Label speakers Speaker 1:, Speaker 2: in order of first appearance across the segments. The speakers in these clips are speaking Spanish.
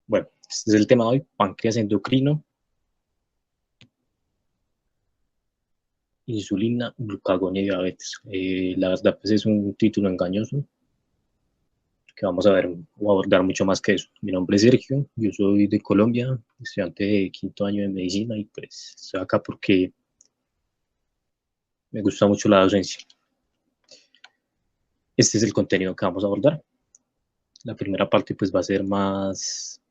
Speaker 1: Bueno, este es el tema de hoy, páncreas endocrino, insulina, glucagón y diabetes. La verdad, pues es un título engañoso, que vamos a ver o abordar mucho más que eso. Mi nombre es Sergio, yo soy de Colombia, estudiante de quinto año de medicina y pues estoy acá porque me gusta mucho la docencia. Este es el contenido que vamos a abordar. La primera parte pues va a ser más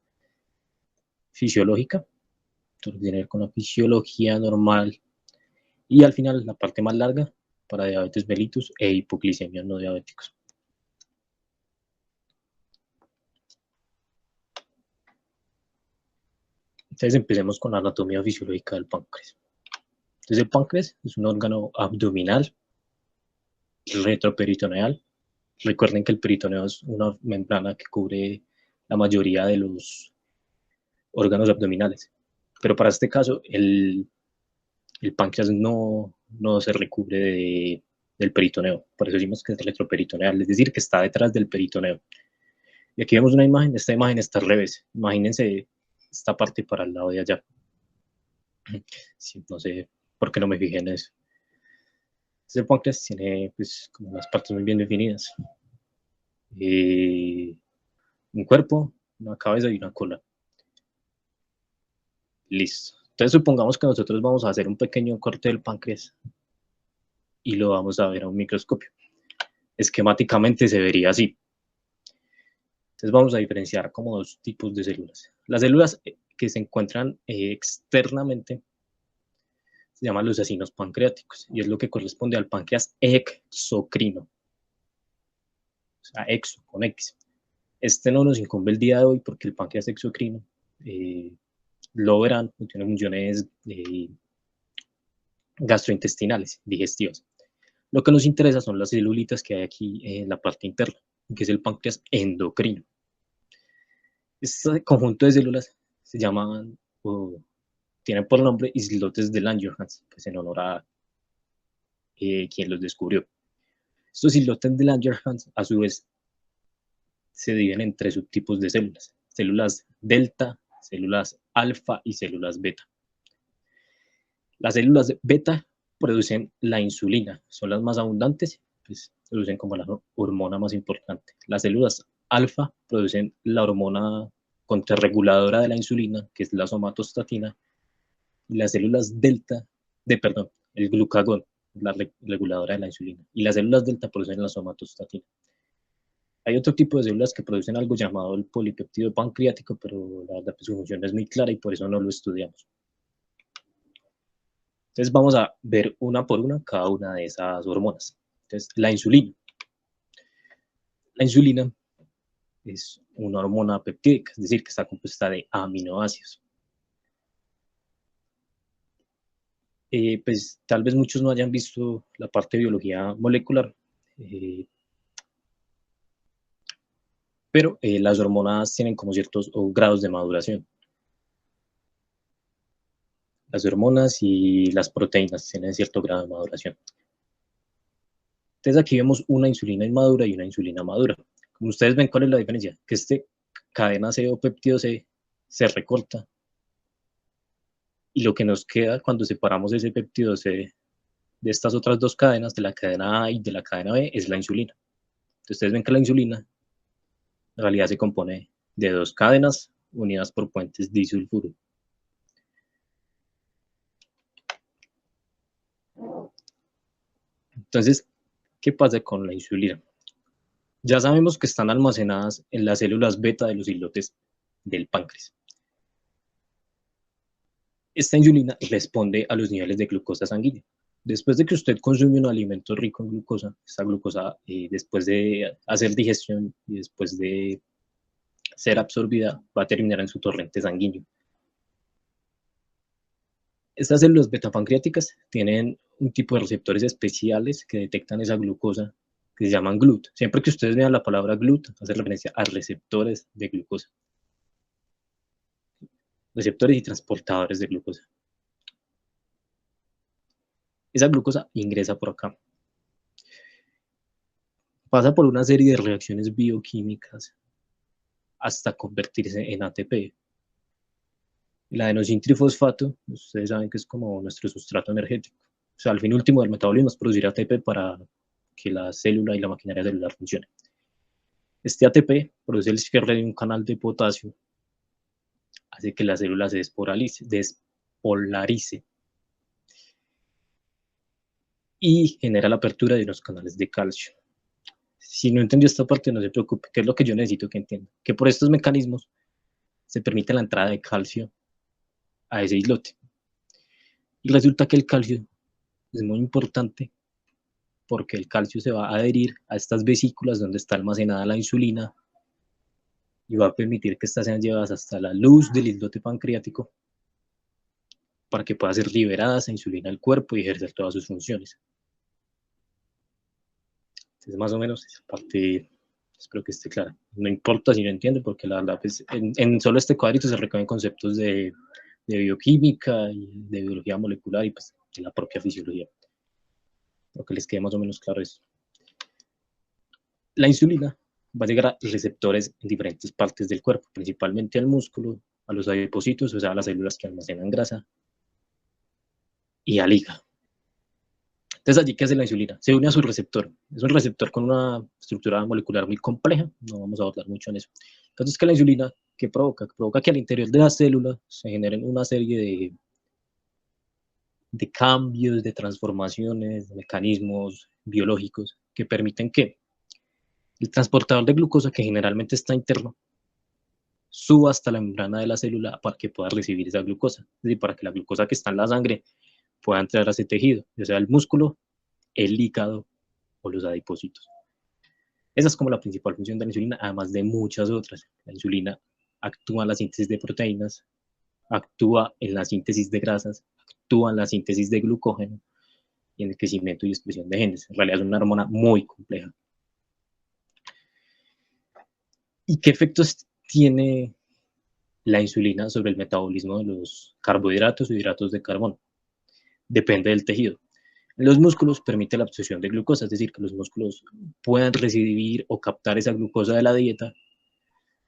Speaker 1: fisiológica, tiene que ver con la fisiología normal, y al final la parte más larga para diabetes mellitus e hipoglicemia no diabéticos. Entonces empecemos con la anatomía fisiológica del páncreas. Entonces el páncreas es un órgano abdominal, retroperitoneal. Recuerden que el peritoneo es una membrana que cubre la mayoría de los órganos abdominales. Pero para este caso, el páncreas no se recubre del peritoneo. Por eso decimos que es retroperitoneal, es decir, que está detrás del peritoneo. Y aquí vemos una imagen, esta imagen está al revés. Imagínense esta parte para el lado de allá. Sí, no sé por qué no me fijé en eso. Entonces el páncreas tiene pues, como unas partes muy bien definidas. Un cuerpo, una cabeza y una cola. Listo. Entonces supongamos que nosotros vamos a hacer un pequeño corte del páncreas y lo vamos a ver a un microscopio. Esquemáticamente se vería así. Entonces vamos a diferenciar como dos tipos de células. Las células que se encuentran externamente se llaman los acinos pancreáticos y es lo que corresponde al páncreas exocrino. O sea, exo con X. Este no nos incumbe el día de hoy porque el páncreas exocrino lo verán, tiene funciones gastrointestinales, digestivas. Lo que nos interesa son las celulitas que hay aquí en la parte interna, que es el páncreas endocrino. Este conjunto de células se llaman, o tienen por nombre islotes de Langerhans, pues en honor a quien los descubrió. Estos islotes de Langerhans, a su vez, se dividen en tres subtipos de células: células delta, células alfa y células beta. Las células beta producen la insulina, son las más abundantes, pues producen como la hormona más importante. Las células alfa producen la hormona contrarreguladora de la insulina, que es la somatostatina, y las células delta, el glucagón, la reguladora de la insulina, y las células delta producen la somatostatina. Hay otro tipo de células que producen algo llamado el polipeptido pancreático, pero la verdad pues, su función es muy clara y por eso no lo estudiamos. Entonces vamos a ver una por una cada una de esas hormonas. Entonces, la insulina. La insulina es una hormona peptídica, es decir, que está compuesta de aminoácidos. Pues tal vez muchos no hayan visto la parte de biología molecular, pero las hormonas tienen como ciertos grados de maduración. Las hormonas y las proteínas tienen cierto grado de maduración. Entonces aquí vemos una insulina inmadura y una insulina madura. Como ustedes ven, ¿cuál es la diferencia? Que cadena C o péptido C se recorta y lo que nos queda cuando separamos ese péptido C de estas otras dos cadenas, de la cadena A y de la cadena B, es la insulina. Entonces ustedes ven que la insulina en realidad se compone de dos cadenas unidas por puentes disulfuro. Entonces, ¿qué pasa con la insulina? Ya sabemos que están almacenadas en las células beta de los islotes del páncreas. Esta insulina responde a los niveles de glucosa sanguínea. Después de que usted consume un alimento rico en glucosa, esta glucosa, después de hacer digestión y después de ser absorbida, va a terminar en su torrente sanguíneo. Estas células beta-pancreáticas tienen un tipo de receptores especiales que detectan esa glucosa, que se llaman GLUT. Siempre que ustedes vean la palabra GLUT, hace referencia a receptores de glucosa. Receptores y transportadores de glucosa. Esa glucosa ingresa por acá. Pasa por una serie de reacciones bioquímicas hasta convertirse en ATP. El adenosintrifosfato, ustedes saben que es como nuestro sustrato energético. O sea, al fin último del metabolismo es producir ATP para que la célula y la maquinaria celular funcionen. Este ATP produce el cierre de un canal de potasio, hace que la célula se despolarice y genera la apertura de unos canales de calcio. Si no entendió esta parte, no se preocupe, que es lo que yo necesito que entienda. Que por estos mecanismos se permite la entrada de calcio a ese islote. Y resulta que el calcio es muy importante porque el calcio se va a adherir a estas vesículas donde está almacenada la insulina y va a permitir que estas sean llevadas hasta la luz del islote pancreático para que pueda ser liberada esa insulina al cuerpo y ejercer todas sus funciones. Entonces, más o menos, esa parte espero que esté clara. No importa si no entiende, porque la verdad, pues, en solo este cuadrito se recogen conceptos de bioquímica y de biología molecular y pues de la propia fisiología. Lo que les quede más o menos claro es. La insulina va a llegar a receptores en diferentes partes del cuerpo, principalmente al músculo, a los adipocitos, o sea, a las células que almacenan grasa, y al hígado. Entonces, allí, ¿qué hace la insulina? Se une a su receptor. Es un receptor con una estructura molecular muy compleja, no vamos a hablar mucho en eso. Entonces, ¿qué la insulina que provoca? Provoca que al interior de la célula se generen una serie de cambios, de transformaciones, de mecanismos biológicos que permiten que el transportador de glucosa, que generalmente está interno, suba hasta la membrana de la célula para que pueda recibir esa glucosa. Es decir, para que la glucosa que está en la sangre pueda entrar a ese tejido, ya sea el músculo, el hígado o los adipocitos. Esa es como la principal función de la insulina, además de muchas otras. La insulina actúa en la síntesis de proteínas, actúa en la síntesis de grasas, actúa en la síntesis de glucógeno y en el crecimiento y expresión de genes. En realidad es una hormona muy compleja. ¿Y qué efectos tiene la insulina sobre el metabolismo de los carbohidratos o hidratos de carbono? Depende del tejido. En los músculos permite la absorción de glucosa, es decir, que los músculos puedan recibir o captar esa glucosa de la dieta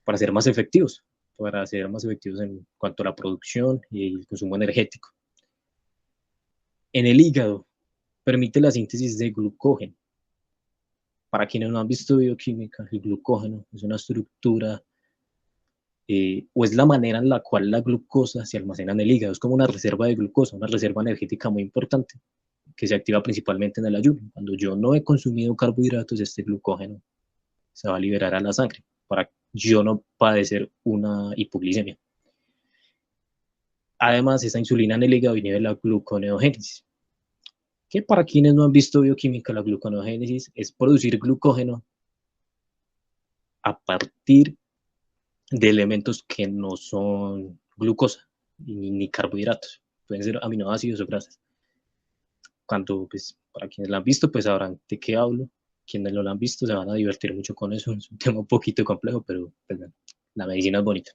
Speaker 1: para ser más efectivos, en cuanto a la producción y el consumo energético. En el hígado permite la síntesis de glucógeno. Para quienes no han visto bioquímica, el glucógeno es una estructura o es la manera en la cual la glucosa se almacena en el hígado. Es como una reserva de glucosa, una reserva energética muy importante, que se activa principalmente en el ayuno. Cuando yo no he consumido carbohidratos, este glucógeno se va a liberar a la sangre para yo no padecer una hipoglicemia. Además, esa insulina en el hígado inhibe la gluconeogénesis, que para quienes no han visto bioquímica, la gluconeogénesis es producir glucógeno a partir de elementos que no son glucosa ni carbohidratos, pueden ser aminoácidos o grasas. Cuando, pues, para quienes la han visto, pues sabrán de qué hablo. Quienes no la han visto se van a divertir mucho con eso. Es un tema un poquito complejo, pero pues, la medicina es bonita.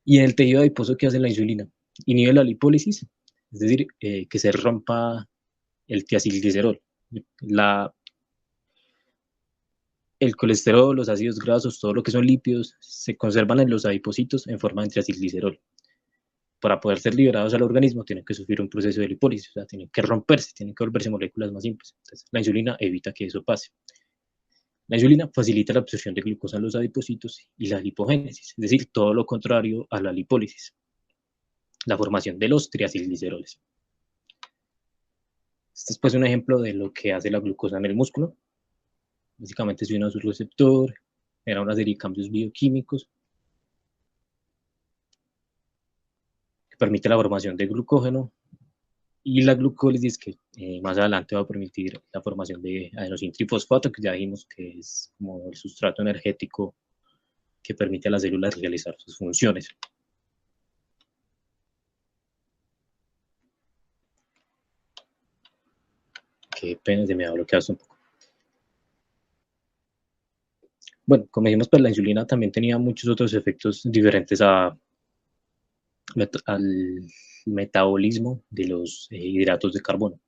Speaker 1: Y en el tejido adiposo, ¿qué hace la insulina? Inhibe la lipólisis, es decir, que se rompa el tiacilglicerol. El colesterol, los ácidos grasos, todo lo que son lípidos, se conservan en los adipocitos en forma de triacilglicerol. Para poder ser liberados al organismo, tienen que sufrir un proceso de lipólisis, o sea, tienen que romperse, tienen que volverse moléculas más simples. Entonces, la insulina evita que eso pase. La insulina facilita la absorción de glucosa en los adipocitos y la lipogénesis, es decir, todo lo contrario a la lipólisis, la formación de los triacilgliceroles. Este es pues un ejemplo de lo que hace la glucosa en el músculo. Básicamente se une a su receptor, genera una serie de cambios bioquímicos que permite la formación de glucógeno y la glucólisis que más adelante va a permitir la formación de adenosintrifosfato, que ya dijimos que es como el sustrato energético que permite a las células realizar sus funciones. Qué pena, se me ha bloqueado un poco. Bueno, como dijimos, pues la insulina también tenía muchos otros efectos diferentes al metabolismo de los hidratos de carbono.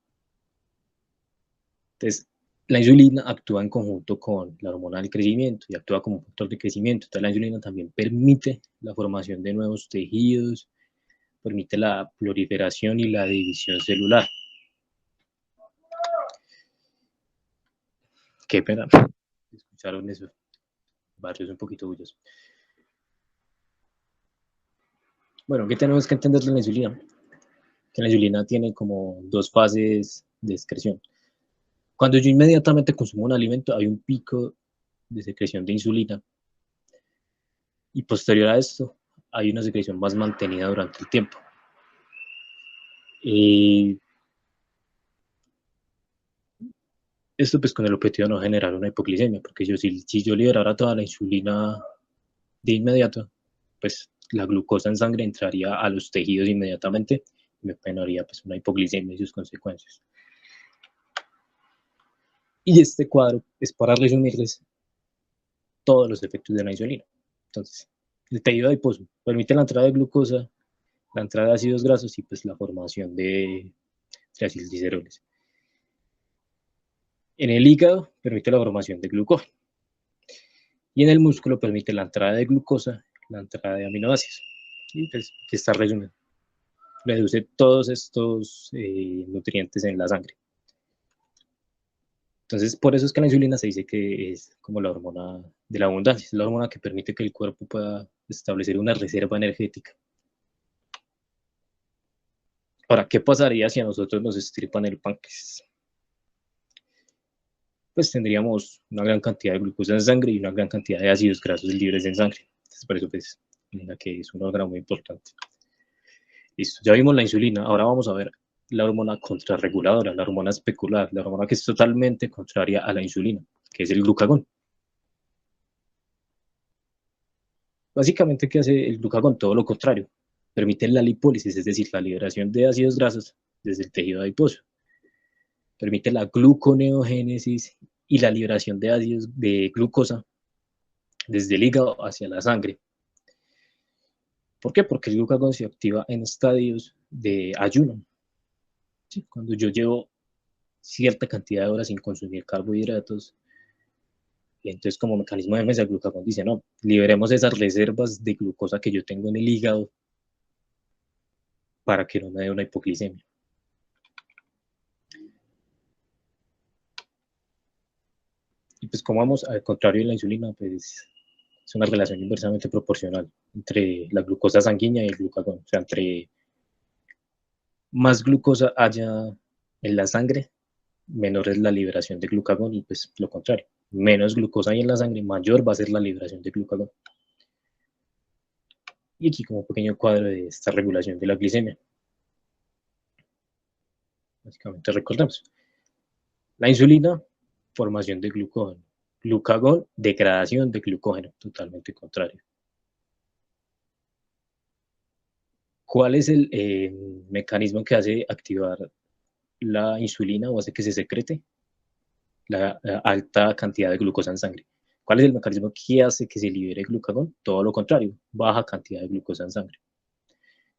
Speaker 1: Entonces, La insulina actúa en conjunto con la hormona del crecimiento y actúa como un factor de crecimiento. Entonces la insulina también permite la formación de nuevos tejidos, permite la proliferación y la división celular. Qué pena, escucharon eso, barrios un poquito bullosos. Bueno, ¿qué tenemos que entender de la insulina? Que la insulina tiene como dos fases de excreción. Cuando yo inmediatamente consumo un alimento, hay un pico de secreción de insulina y posterior a esto hay una secreción más mantenida durante el tiempo. Esto pues con el objetivo de no generar una hipoglicemia, porque si yo liberara toda la insulina de inmediato, pues la glucosa en sangre entraría a los tejidos inmediatamente y me penaría pues una hipoglicemia y sus consecuencias. Y este cuadro es para resumirles todos los efectos de la insulina. Entonces, el tejido adiposo permite la entrada de glucosa, la entrada de ácidos grasos y pues la formación de triacilgliceroles. En el hígado permite la formación de glucógeno. Y en el músculo permite la entrada de glucosa, la entrada de aminoácidos. Y pues aquí está resumido. Reduce todos estos nutrientes en la sangre. Entonces, por eso es que la insulina se dice que es como la hormona de la abundancia, es la hormona que permite que el cuerpo pueda establecer una reserva energética. Ahora, ¿qué pasaría si a nosotros nos estirpan el páncreas? Pues tendríamos una gran cantidad de glucosa en sangre y una gran cantidad de ácidos grasos libres en sangre. Entonces, por eso, pues, mira que es un órgano muy importante. Listo, ya vimos la insulina, ahora vamos a ver la hormona contrarreguladora, la hormona especular, la hormona que es totalmente contraria a la insulina, que es el glucagón. Básicamente, ¿qué hace el glucagón? Todo lo contrario. Permite la lipólisis, es decir, la liberación de ácidos grasos desde el tejido adiposo. Permite la gluconeogénesis y la liberación de ácidos de glucosa desde el hígado hacia la sangre. ¿Por qué? Porque el glucagón se activa en estadios de ayuno. ¿Sí? Cuando yo llevo cierta cantidad de horas sin consumir carbohidratos, y entonces como mecanismo de defensa el glucagón dice, no, liberemos esas reservas de glucosa que yo tengo en el hígado para que no me dé una hipoglicemia. Y pues como vamos, al contrario de la insulina, pues es una relación inversamente proporcional entre la glucosa sanguínea y el glucagón. O sea, entre más glucosa haya en la sangre, menor es la liberación de glucagón y pues lo contrario. Menos glucosa hay en la sangre, mayor va a ser la liberación de glucagón. Y aquí como un pequeño cuadro de esta regulación de la glicemia. Básicamente recordemos. La insulina, formación de glucógeno. Glucagón, degradación de glucógeno, totalmente contrario. ¿Cuál es el mecanismo que hace activar la insulina o hace que se secrete la alta cantidad de glucosa en sangre? ¿Cuál es el mecanismo que hace que se libere glucagón? Todo lo contrario, baja cantidad de glucosa en sangre.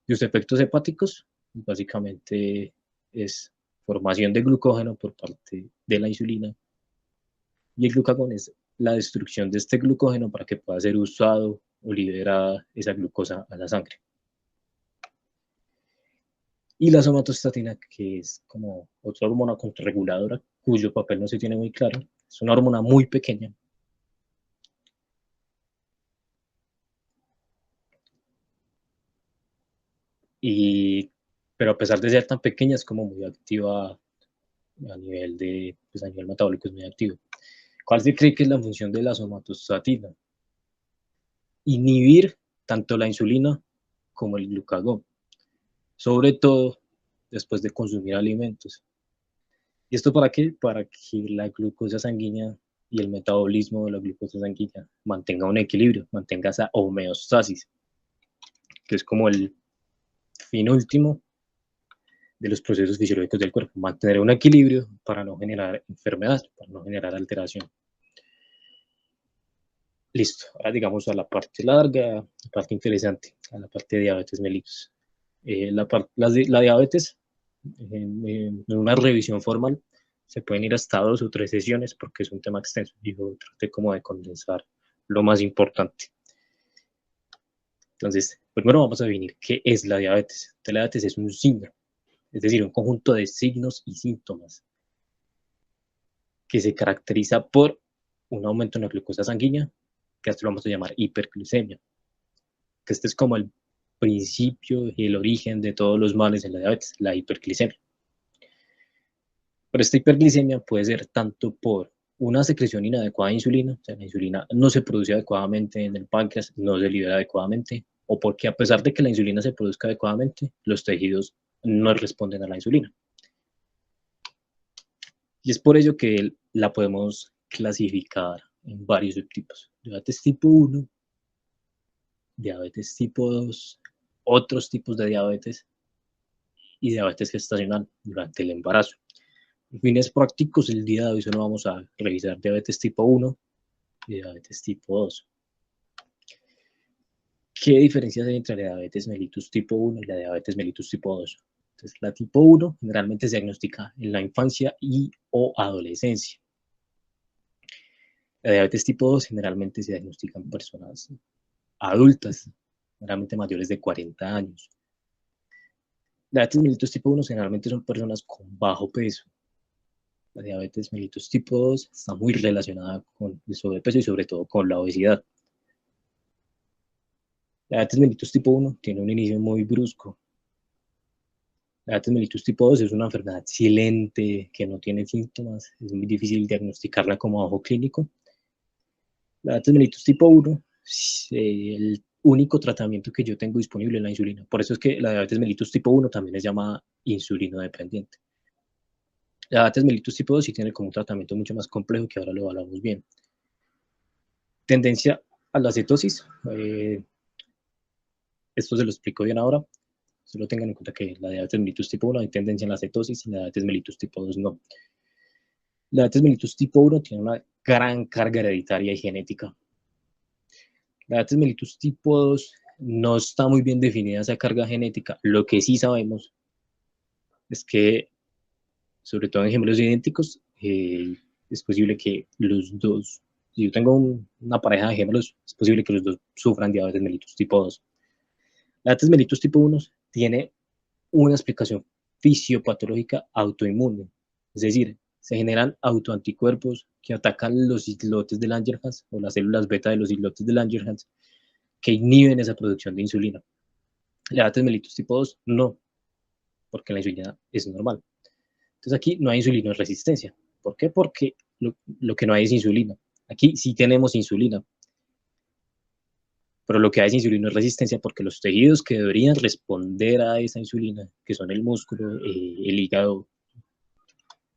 Speaker 1: Los efectos hepáticos, básicamente, es formación de glucógeno por parte de la insulina y el glucagón es la destrucción de este glucógeno para que pueda ser usado o liberada esa glucosa a la sangre. Y la somatostatina, que es como otra hormona contrarreguladora, cuyo papel no se tiene muy claro, es una hormona muy pequeña. Pero a pesar de ser tan pequeña, es como muy activa a nivel de, pues a nivel metabólico es muy activo. ¿Cuál se cree que es la función de la somatostatina? Inhibir tanto la insulina como el glucagón, sobre todo después de consumir alimentos. ¿Y esto para qué? Para que la glucosa sanguínea y el metabolismo de la glucosa sanguínea mantenga un equilibrio, mantenga esa homeostasis, que es como el fin último de los procesos fisiológicos del cuerpo, mantener un equilibrio para no generar enfermedad, para no generar alteración. Listo, ahora digamos a la parte larga, la parte interesante, a la parte de diabetes mellitus. La diabetes, en una revisión formal, Se pueden ir hasta 2 o 3 sesiones porque es un tema extenso. Yo traté como de condensar lo más importante. Entonces, primero vamos a definir qué es la diabetes. La diabetes es un signo, es decir, un conjunto de signos y síntomas que se caracteriza por un aumento en la glucosa sanguínea, que esto lo vamos a llamar hiperglucemia, que este es como el principio y el origen de todos los males en la diabetes, la hiperglicemia. Pero esta hiperglicemia puede ser tanto por una secreción inadecuada de insulina, o sea, la insulina no se produce adecuadamente en el páncreas, no se libera adecuadamente, o porque a pesar de que la insulina se produzca adecuadamente, los tejidos no responden a la insulina. Y es por ello que la podemos clasificar en varios subtipos. Diabetes tipo 1, diabetes tipo 2, otros tipos de diabetes y diabetes gestacional durante el embarazo. En fines prácticos, el día de hoy solo vamos a revisar diabetes tipo 1 y diabetes tipo 2. ¿Qué diferencias hay entre la diabetes mellitus tipo 1 y la diabetes mellitus tipo 2? Entonces, la tipo 1 generalmente se diagnostica en la infancia y o adolescencia. La diabetes tipo 2 generalmente se diagnostica en personas adultas, generalmente mayores de 40 años. La diabetes mellitus tipo 1 generalmente son personas con bajo peso. La diabetes mellitus tipo 2 está muy relacionada con el sobrepeso y sobre todo con la obesidad. La diabetes mellitus tipo 1 tiene un inicio muy brusco. La diabetes mellitus tipo 2 es una enfermedad silente que no tiene síntomas, es muy difícil diagnosticarla como ojo clínico. La diabetes mellitus tipo 1, el único tratamiento que yo tengo disponible es la insulina. Por eso es que la diabetes mellitus tipo 1 también es llamada insulino dependiente. La diabetes mellitus tipo 2 sí tiene como un tratamiento mucho más complejo que ahora lo hablamos bien. Tendencia a la cetosis, esto se lo explico bien ahora. Solo tengan en cuenta que la diabetes mellitus tipo 1 hay tendencia a la cetosis y la diabetes mellitus tipo 2 no. La diabetes mellitus tipo 1 tiene una gran carga hereditaria y genética. La diabetes mellitus tipo 2 no está muy bien definida esa carga genética. Lo que sí sabemos es que, sobre todo en gemelos idénticos, es posible que los dos, si yo tengo una pareja de gemelos, es posible que los dos sufran diabetes mellitus tipo 2. La diabetes mellitus tipo 1 tiene una explicación fisiopatológica autoinmune, es decir, se generan autoanticuerpos que atacan los islotes de Langerhans o las células beta de los islotes de Langerhans que inhiben esa producción de insulina. La diabetes mellitus tipo 2 no, porque la insulina es normal. Entonces aquí no hay insulinoresistencia. ¿Por qué? Porque lo que no hay es insulina. Aquí sí tenemos insulina, pero lo que hay es insulinoresistencia porque los tejidos que deberían responder a esa insulina, que son el músculo, el hígado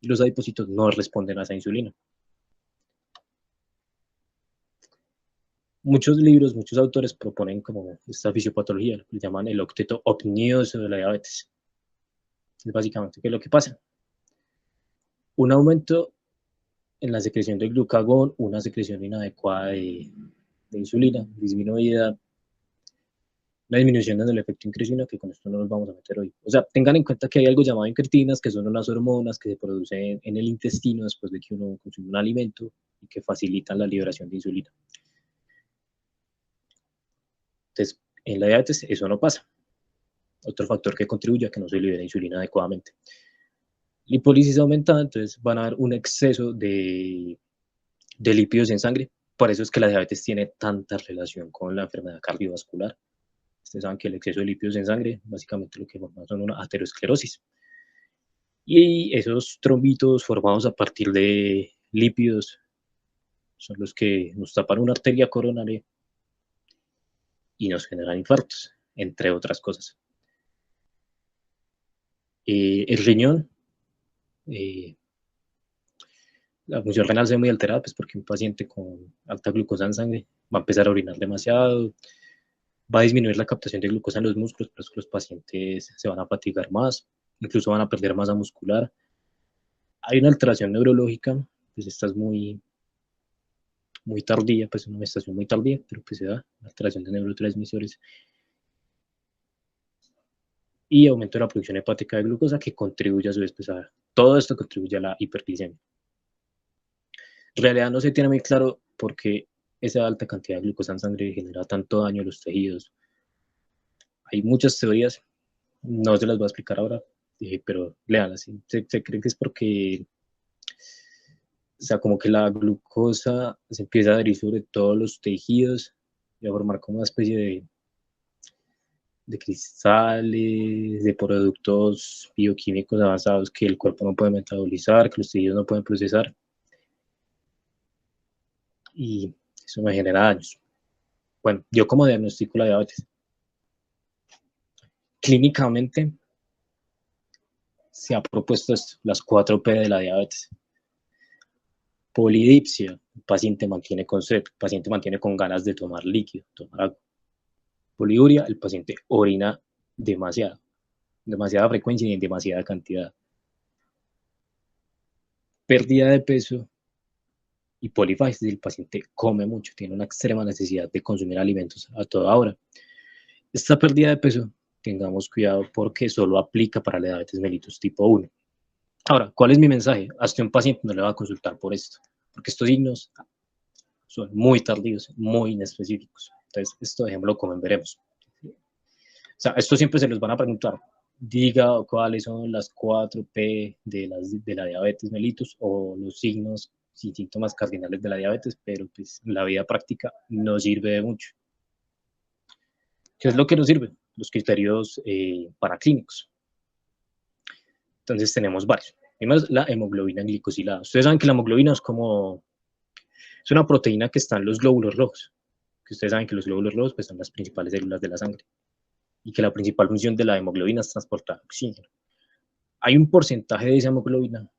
Speaker 1: y los adipocitos, no responden a esa insulina. Muchos libros, muchos autores proponen como esta fisiopatología, lo llaman el octeto omnidoso de la diabetes. Es básicamente qué es lo que pasa. Un aumento en la secreción de glucagón, una secreción inadecuada de insulina, disminuida, una disminución en el efecto incretina, que con esto no nos vamos a meter hoy. O sea, tengan en cuenta que hay algo llamado incretinas, que son unas hormonas que se producen en el intestino después de que uno consume un alimento y que facilitan la liberación de insulina. Entonces, en la diabetes eso no pasa. Otro factor que contribuye a que no se libere insulina adecuadamente. Lipólisis aumentada, entonces van a haber un exceso de lípidos en sangre. Por eso es que la diabetes tiene tanta relación con la enfermedad cardiovascular. Ustedes saben que el exceso de lípidos en sangre, básicamente lo que forma son una aterosclerosis. Y esos trombitos formados a partir de lípidos son los que nos tapan una arteria coronaria y nos generan infartos, entre otras cosas. El riñón, la función renal se ve muy alterada, pues porque un paciente con alta glucosa en sangre va a empezar a orinar demasiado, va a disminuir la captación de glucosa en los músculos, por eso que los pacientes se van a fatigar más, incluso van a perder masa muscular. Hay una alteración neurológica, pues esta es muy tardía, pues una manifestación muy tardía, pero pues se da una alteración de neurotransmisores y aumento de la producción hepática de glucosa que contribuye a su vez pues, a todo esto contribuye a la hiperglicemia. En realidad no se tiene muy claro por qué esa alta cantidad de glucosa en sangre genera tanto daño a los tejidos. Hay muchas teorías, no se las voy a explicar ahora, pero léanlas. Se cree que es porque, o sea, como que la glucosa se empieza a adherir sobre todos los tejidos y a formar como una especie de cristales, de productos bioquímicos avanzados que el cuerpo no puede metabolizar, que los tejidos no pueden procesar. Y eso me genera daños. Bueno, yo como diagnostico la diabetes. Clínicamente se ha propuesto esto, las 4P de la diabetes. Polidipsia, el paciente mantiene con sed, el paciente mantiene con ganas de tomar líquido, tomar agua. Poliuria, el paciente orina demasiada frecuencia y en demasiada cantidad. Pérdida de peso y polifagia, el paciente come mucho, tiene una extrema necesidad de consumir alimentos a toda hora. Esta pérdida de peso, tengamos cuidado porque solo aplica para la diabetes mellitus tipo 1. Ahora, ¿cuál es mi mensaje? Hasta un paciente no le va a consultar por esto, porque estos signos son muy tardíos, muy inespecíficos. Entonces, esto dejémoslo como veremos. O sea, esto siempre se les van a preguntar. Diga cuáles son las 4P de la diabetes mellitus o los signos y síntomas cardinales de la diabetes, pero pues en la vida práctica no sirve de mucho. ¿Qué es lo que nos sirve? Los criterios paraclínicos. Entonces tenemos varios. Primero la hemoglobina glicosilada. Ustedes saben que la hemoglobina es una proteína que está en los glóbulos rojos. Que ustedes saben que los glóbulos rojos pues, son las principales células de la sangre. Y que la principal función de la hemoglobina es transportar oxígeno. Hay un porcentaje de esa hemoglobina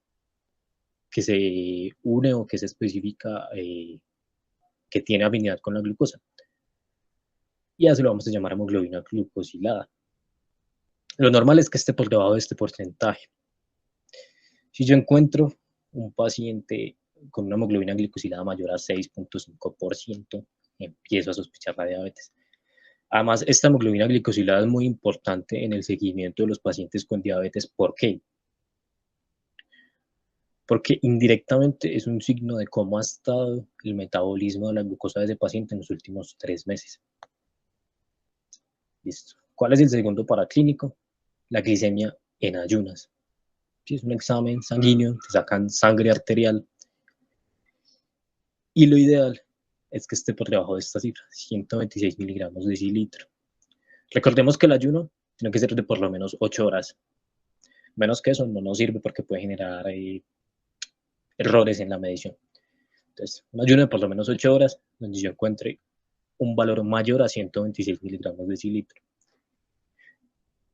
Speaker 1: que se une o que se especifica que tiene afinidad con la glucosa. Y a eso lo vamos a llamar hemoglobina glucosilada. Lo normal es que esté por debajo de este porcentaje. Si yo encuentro un paciente con una hemoglobina glicosilada mayor a 6.5%, empiezo a sospechar la diabetes. Además, esta hemoglobina glicosilada es muy importante en el seguimiento de los pacientes con diabetes. ¿Por qué? Porque indirectamente es un signo de cómo ha estado el metabolismo de la glucosa de ese paciente en los últimos 3 meses. Listo. ¿Cuál es el segundo paraclínico? La glicemia en ayunas. Si es un examen sanguíneo, te sacan sangre arterial. Y lo ideal es que esté por debajo de esta cifra, 126 miligramos de decilitro. Recordemos que el ayuno tiene que ser de por lo menos 8 horas. Menos que eso no nos sirve porque puede generar errores en la medición. Entonces, un ayuno de por lo menos 8 horas, donde yo encuentre un valor mayor a 126 miligramos de decilitro.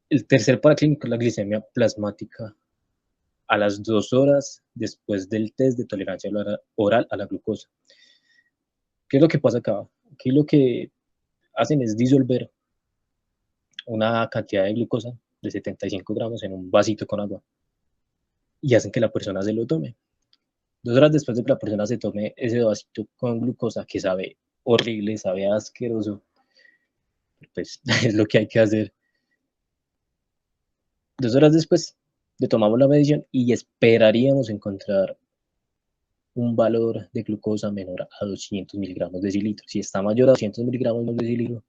Speaker 1: El tercer paraclínico es la glicemia plasmática a las 2 horas después del test de tolerancia oral a la glucosa. ¿Qué es lo que pasa acá? Aquí lo que hacen es disolver una cantidad de glucosa de 75 gramos en un vasito con agua y hacen que la persona se lo tome. 2 horas después de que la persona se tome ese vasito con glucosa, que sabe horrible, sabe asqueroso, pues es lo que hay que hacer. 2 horas después le tomamos la medición y esperaríamos encontrar un valor de glucosa menor a 200 miligramos de decilitro. Si está mayor a 200 miligramos de decilitro,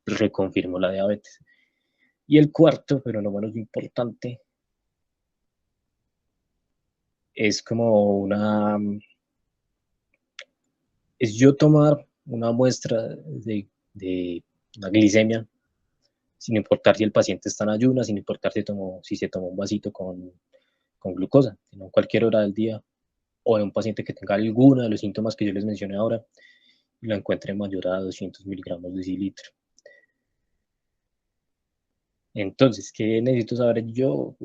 Speaker 1: reconfirmo la diabetes. Y el cuarto, pero no menos importante, es como es yo tomar una muestra de una glicemia, sin importar si el paciente está en ayunas, sin importar si se tomó un vasito con glucosa, sino en cualquier hora del día, o de un paciente que tenga alguno de los síntomas que yo les mencioné ahora, y lo encuentre mayor a 200 miligramos de decilitro. Entonces, ¿qué necesito saber yo?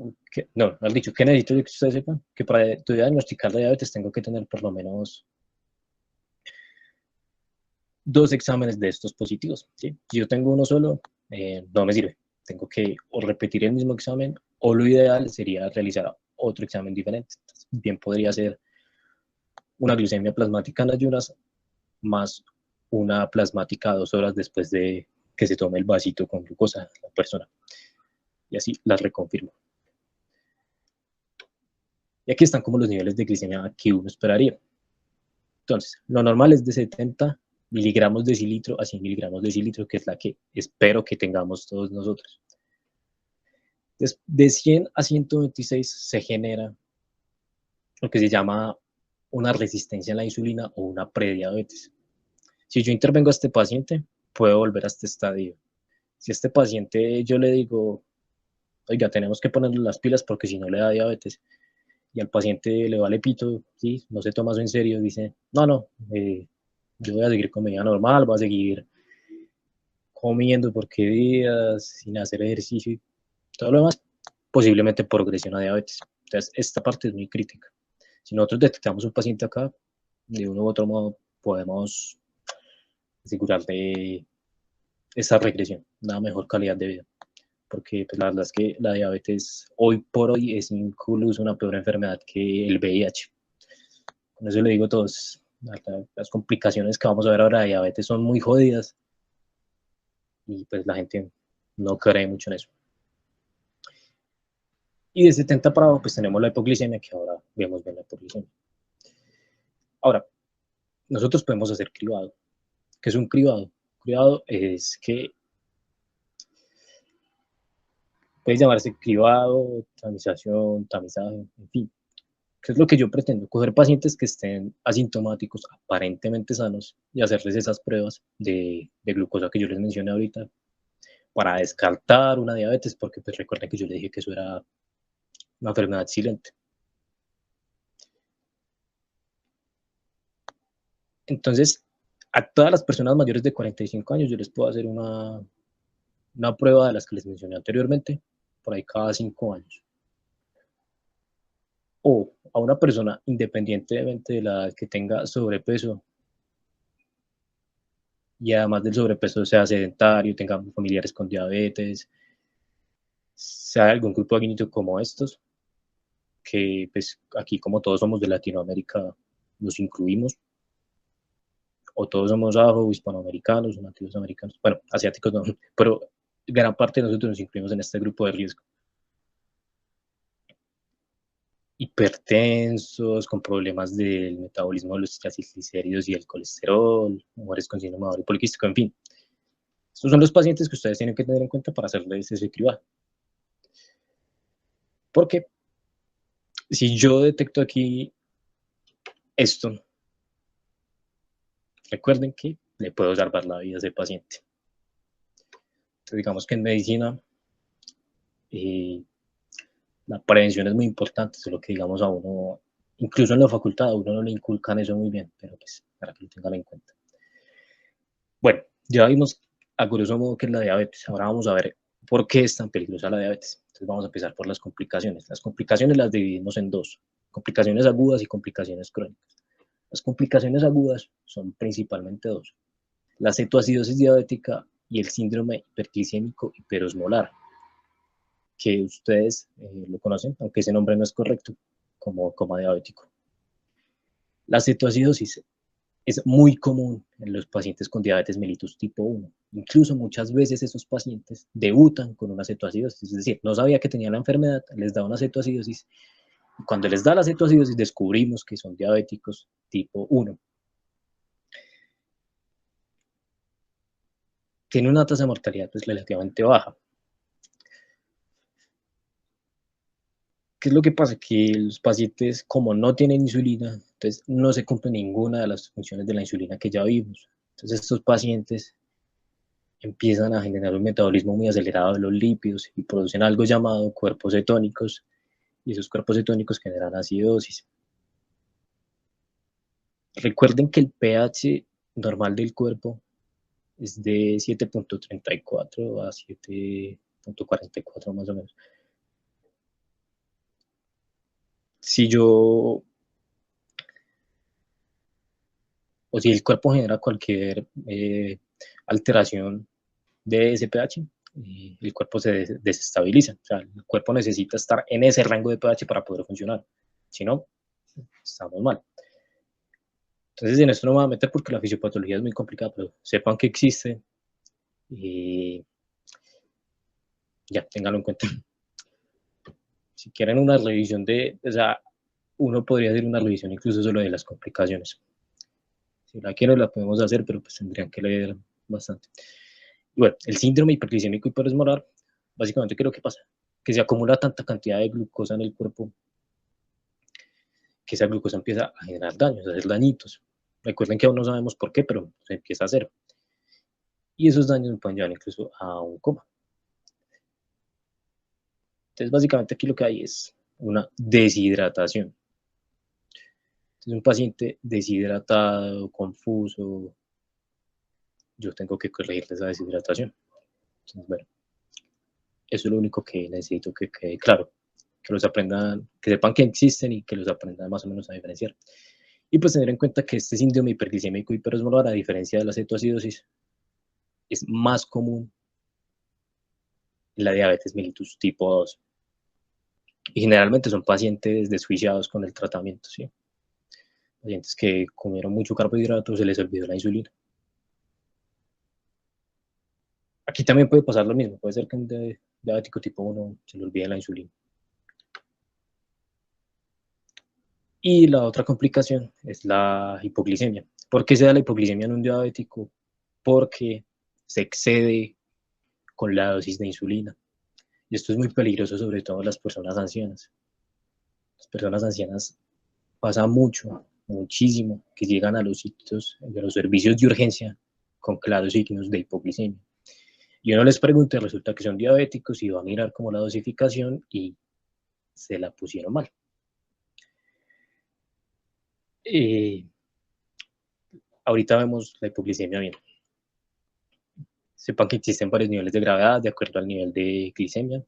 Speaker 1: No, has dicho, ¿qué necesito que ustedes sepan? Que para diagnosticar la diabetes tengo que tener por lo menos 2 exámenes de estos positivos. ¿Sí? Si yo tengo uno solo, no me sirve. Tengo que o repetir el mismo examen o lo ideal sería realizar otro examen diferente. Entonces, bien podría ser una glucemia plasmática en ayunas más una plasmática 2 horas después de que se tome el vasito con glucosa la persona. Y así las reconfirmo. Y aquí están como los niveles de glicemia que uno esperaría. Entonces, lo normal es de 70 miligramos de decilitro a 100 miligramos de decilitro, que es la que espero que tengamos todos nosotros. De 100 a 126 se genera lo que se llama una resistencia a la insulina o una prediabetes. Si yo intervengo a este paciente, puedo volver a este estadio. Si a este paciente yo le digo, oiga, tenemos que ponerle las pilas porque si no le da diabetes, y al paciente le vale pito, ¿sí? No se toma eso en serio, dice, no, yo voy a seguir con mi vida normal, voy a seguir comiendo por qué días, sin hacer ejercicio y todo lo demás, posiblemente progresión a diabetes. Entonces, esta parte es muy crítica. Si nosotros detectamos un paciente acá, de uno u otro modo podemos asegurarle esa regresión, una mejor calidad de vida. Porque pues, la verdad es que la diabetes hoy por hoy es incluso una peor enfermedad que el VIH. Con eso le digo a todos, las complicaciones que vamos a ver ahora de diabetes son muy jodidas y pues la gente no cree mucho en eso. Y de 70 para abajo pues tenemos la hipoglicemia, que ahora vemos bien la hipoglicemia. Ahora, nosotros podemos hacer cribado. ¿Qué es un cribado? Cribado es que puede llamarse cribado, tamización, tamizaje, en fin. ¿Qué es lo que yo pretendo? Coger pacientes que estén asintomáticos, aparentemente sanos, y hacerles esas pruebas de glucosa que yo les mencioné ahorita, para descartar una diabetes, porque pues recuerden que yo les dije que eso era una enfermedad silente. Entonces, a todas las personas mayores de 45 años yo les puedo hacer una prueba de las que les mencioné anteriormente, por ahí cada 5 años. O a una persona, independientemente de la que tenga sobrepeso, y además del sobrepeso sea sedentario, tenga familiares con diabetes, sea algún grupo sanguíneo como estos, que pues aquí como todos somos de Latinoamérica, nos incluimos, o todos somos afro, hispanoamericanos, nativos americanos, bueno, asiáticos no, pero gran parte de nosotros nos incluimos en este grupo de riesgo. Hipertensos, con problemas del metabolismo de los triglicéridos y el colesterol, mujeres con síndrome ovario poliquístico, en fin. Estos son los pacientes que ustedes tienen que tener en cuenta para hacerles ese cribado. Porque si yo detecto aquí esto, recuerden que le puedo salvar la vida a ese paciente. Entonces, digamos que en medicina la prevención es muy importante, solo que digamos a uno, incluso en la facultad, a uno no le inculcan eso muy bien, pero pues para que lo tengan en cuenta. Bueno, ya vimos a grosso modo qué es la diabetes. Ahora vamos a ver por qué es tan peligrosa la diabetes. Entonces vamos a empezar por las complicaciones. Las complicaciones las dividimos en dos: complicaciones agudas y complicaciones crónicas. Las complicaciones agudas son principalmente dos: la cetoacidosis diabética y el síndrome hiperglicémico hiperosmolar, que ustedes lo conocen, aunque ese nombre no es correcto, como coma diabético. La cetoacidosis es muy común en los pacientes con diabetes mellitus tipo 1. Incluso muchas veces esos pacientes debutan con una cetoacidosis, es decir, no sabía que tenían la enfermedad, les da una cetoacidosis, y cuando les da la cetoacidosis descubrimos que son diabéticos tipo 1. Tiene una tasa de mortalidad pues relativamente baja. ¿Qué es lo que pasa? Que los pacientes, como no tienen insulina, entonces no se cumple ninguna de las funciones de la insulina que ya vimos. Entonces estos pacientes empiezan a generar un metabolismo muy acelerado de los lípidos y producen algo llamado cuerpos cetónicos, y esos cuerpos cetónicos generan acidosis. Recuerden que el pH normal del cuerpo es de 7.34 a 7.44 más o menos. Si yo, o si el cuerpo genera cualquier alteración de ese pH, el cuerpo se desestabiliza. O sea, el cuerpo necesita estar en ese rango de pH para poder funcionar. Si no, estamos mal. Entonces, en esto no me voy a meter porque la fisiopatología es muy complicada, pero sepan que existe y ya, ténganlo en cuenta. Si quieren una revisión de, o sea, uno podría hacer una revisión incluso solo de las complicaciones. Si la quiero, la podemos hacer, pero pues tendrían que leer bastante. Y bueno, el síndrome hiperglicémico hiperosmolar, básicamente, ¿qué es lo que pasa? Que se acumula tanta cantidad de glucosa en el cuerpo que esa glucosa empieza a generar daños, a hacer dañitos. Recuerden que aún no sabemos por qué, pero se empieza a hacer. Y esos daños pueden llevar incluso a un coma. Entonces, básicamente aquí lo que hay es una deshidratación. Entonces, un paciente deshidratado, confuso, yo tengo que corregir esa deshidratación. Entonces, bueno, eso es lo único que necesito que quede claro, que los aprendan, que sepan que existen y que los aprendan más o menos a diferenciar. Y pues tener en cuenta que este síndrome hiperglicémico hiperosmolar, a diferencia de la cetoacidosis, es más común en la diabetes mellitus tipo 2. Y generalmente son pacientes desjuiciados con el tratamiento, ¿sí? Pacientes que comieron mucho carbohidrato, se les olvidó la insulina. Aquí también puede pasar lo mismo, puede ser que un diabético tipo 1 se le olvide la insulina. Y la otra complicación es la hipoglicemia. ¿Por qué se da la hipoglicemia en un diabético? Porque se excede con la dosis de insulina. Y esto es muy peligroso, sobre todo en las personas ancianas. Las personas ancianas pasa mucho, muchísimo, que llegan a los sitios de los servicios de urgencia con claros signos de hipoglicemia. Y uno les pregunta, resulta que son diabéticos y va a mirar como la dosificación y se la pusieron mal. Ahorita vemos la hipoglicemia bien. Sepan que existen varios niveles de gravedad de acuerdo al nivel de glicemia.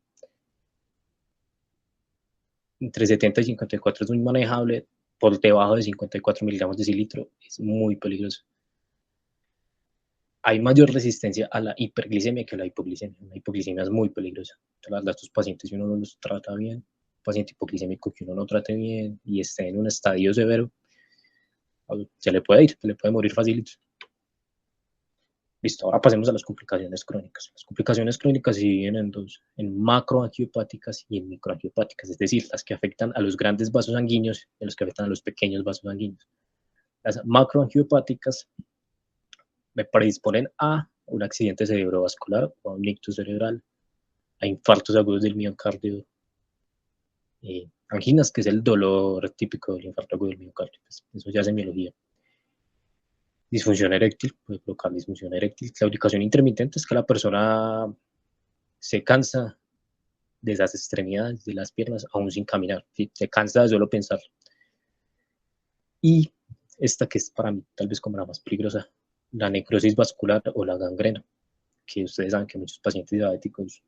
Speaker 1: Entre 70 y 54 es muy manejable, por debajo de 54 miligramos de cilitro es muy peligroso. Hay mayor resistencia a la hiperglicemia que a la hipoglicemia. La hipoglicemia es muy peligrosa. Entonces, estos pacientes, si uno no los trata bien, un paciente hipoglicémico que uno no trate bien y esté en un estadio severo, se le puede ir, se le puede morir facilito. Listo, ahora pasemos a las complicaciones crónicas. Las complicaciones crónicas se dividen en dos, en macroangiopáticas y en microangiopáticas, es decir, las que afectan a los grandes vasos sanguíneos y las que afectan a los pequeños vasos sanguíneos. Las macroangiopáticas me predisponen a un accidente cerebrovascular o a un ictus cerebral, a infartos agudos del miocardio, anginas, que es el dolor típico del infarto agudo del miocardio, pues eso ya es semiología. Disfunción eréctil, puede provocar disfunción eréctil. Claudicación intermitente es que la persona se cansa de las extremidades, de las piernas, aún sin caminar, ¿sí? Se cansa de solo pensar. Y esta que es para mí tal vez como la más peligrosa, la necrosis vascular o la gangrena, que ustedes saben que muchos pacientes diabéticos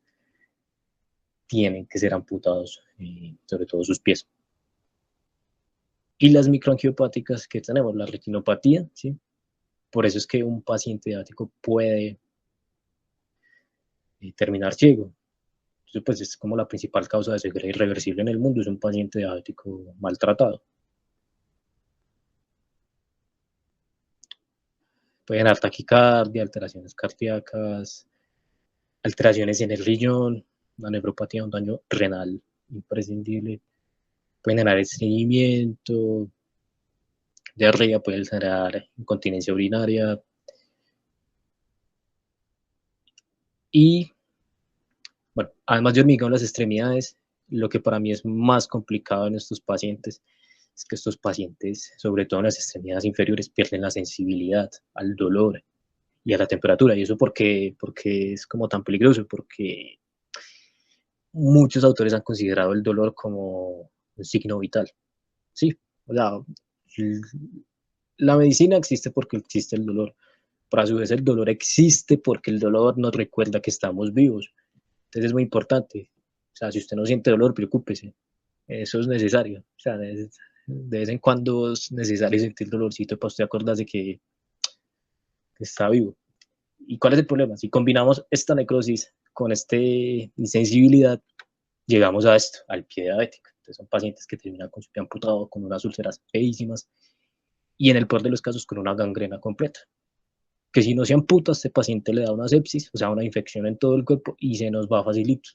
Speaker 1: tienen que ser amputados, sobre todo sus pies. Y las microangiopáticas que tenemos, la retinopatía, ¿sí? Por eso es que un paciente diabético puede terminar ciego. Entonces, pues es como la principal causa de ceguera irreversible en el mundo, es un paciente diabético maltratado. Pueden haber taquicardia, alteraciones cardíacas, alteraciones en el riñón, una neuropatía, un daño renal imprescindible. Pueden generar estreñimiento, diarrea, pueden generar incontinencia urinaria. Y, bueno, además de hormigón en las extremidades, lo que para mí es más complicado en estos pacientes es que estos pacientes, sobre todo en las extremidades inferiores, pierden la sensibilidad al dolor y a la temperatura. ¿Y eso porque es como tan peligroso? Porque muchos autores han considerado el dolor como un signo vital. Sí, o sea, la medicina existe porque existe el dolor, pero a su vez el dolor existe porque el dolor nos recuerda que estamos vivos. Entonces es muy importante. O sea, si usted no siente dolor, preocúpese. Eso es necesario. O sea, de vez en cuando es necesario sentir dolorcito para usted acordarse que está vivo. ¿Y cuál es el problema? Si combinamos esta necrosis con esta insensibilidad, llegamos a esto, al pie diabético. Entonces son pacientes que terminan con su pie amputado, con unas úlceras feísimas y en el peor de los casos con una gangrena completa. Que si no se amputa, este paciente le da una sepsis, o sea, una infección en todo el cuerpo y se nos va facilito.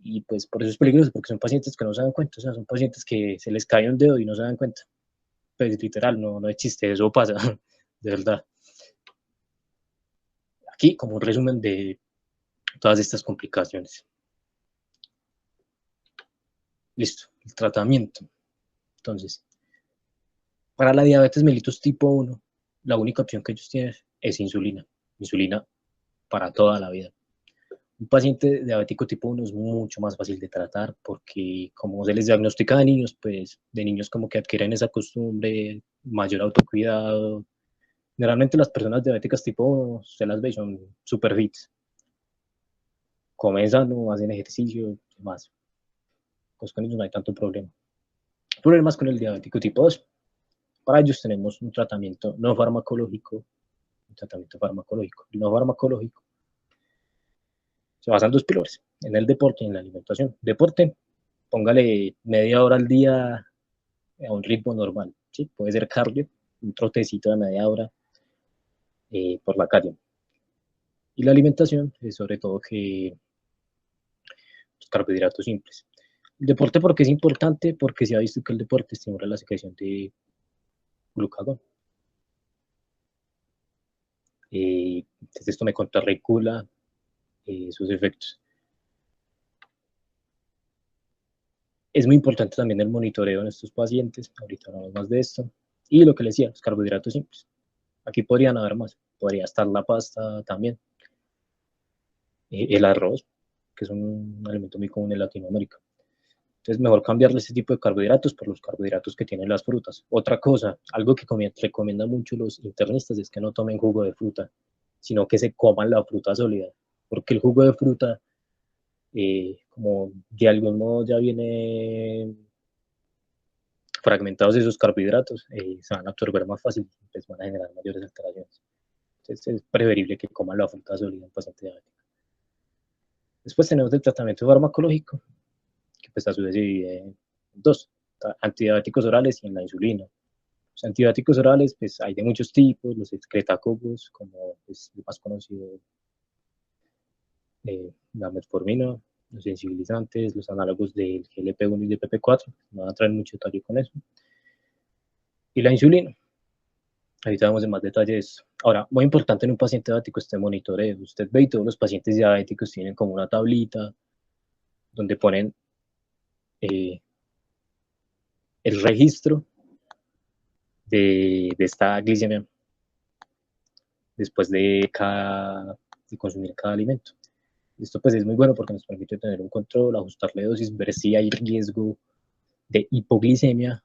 Speaker 1: Y pues por eso es peligroso, porque son pacientes que no se dan cuenta, o sea, son pacientes que se les cae un dedo y no se dan cuenta. Pues literal, no es chiste, eso pasa, de verdad. Aquí como un resumen de todas estas complicaciones. Listo, el tratamiento. Entonces, para la diabetes mellitus tipo 1, la única opción que ellos tienen es insulina. Insulina para toda la vida. Un paciente diabético tipo 1 es mucho más fácil de tratar porque como se les diagnostica de niños, pues de niños como que adquieren esa costumbre, mayor autocuidado. Generalmente las personas diabéticas tipo 1, se las ve, son super fits. Comen sano, hacen ejercicio, demás. Pues con ellos no hay tanto problema. Problemas con el diabético tipo 2. Para ellos tenemos un tratamiento no farmacológico. Un tratamiento farmacológico. El no farmacológico se basa en dos pilares, en el deporte y en la alimentación. Deporte, póngale media hora al día a un ritmo normal, ¿sí? Puede ser cardio, un trotecito de media hora por la calle. Y la alimentación, sobre todo que los carbohidratos simples. El deporte, ¿porque es importante? Porque se ha visto que el deporte estimula la secreción de glucagón. Entonces esto me contrarregula sus efectos. Es muy importante también el monitoreo en estos pacientes, ahorita hablamos más de esto. Y lo que les decía, los carbohidratos simples. Aquí podrían haber más, podría estar la pasta también. El arroz, que es un alimento muy común en Latinoamérica. Entonces, mejor cambiarle ese tipo de carbohidratos por los carbohidratos que tienen las frutas. Otra cosa, algo que recomiendan mucho los internistas es que no tomen jugo de fruta, sino que se coman la fruta sólida, porque el jugo de fruta, como de algún modo ya viene fragmentados esos carbohidratos, se van a absorber más fácil, pues van a generar mayores alteraciones. Entonces, es preferible que coman la fruta sólida en paciente diabético. Después tenemos el tratamiento farmacológico, que pues a su vez se divide en dos, antidiabéticos orales y en la insulina. Los antibióticos orales, pues hay de muchos tipos, los excretacopos, como pues, el más conocido, la metformina, los sensibilizantes, los análogos del GLP-1 y del PP4, no van a traer mucho detalle con eso. Y la insulina, ahorita vamos en más detalle de esto. Ahora, muy importante en un paciente diabético este monitoreo. Usted ve y todos los pacientes diabéticos tienen como una tablita donde ponen el registro de esta glicemia después de consumir cada alimento. Esto pues es muy bueno porque nos permite tener un control, ajustarle dosis, ver si hay riesgo de hipoglicemia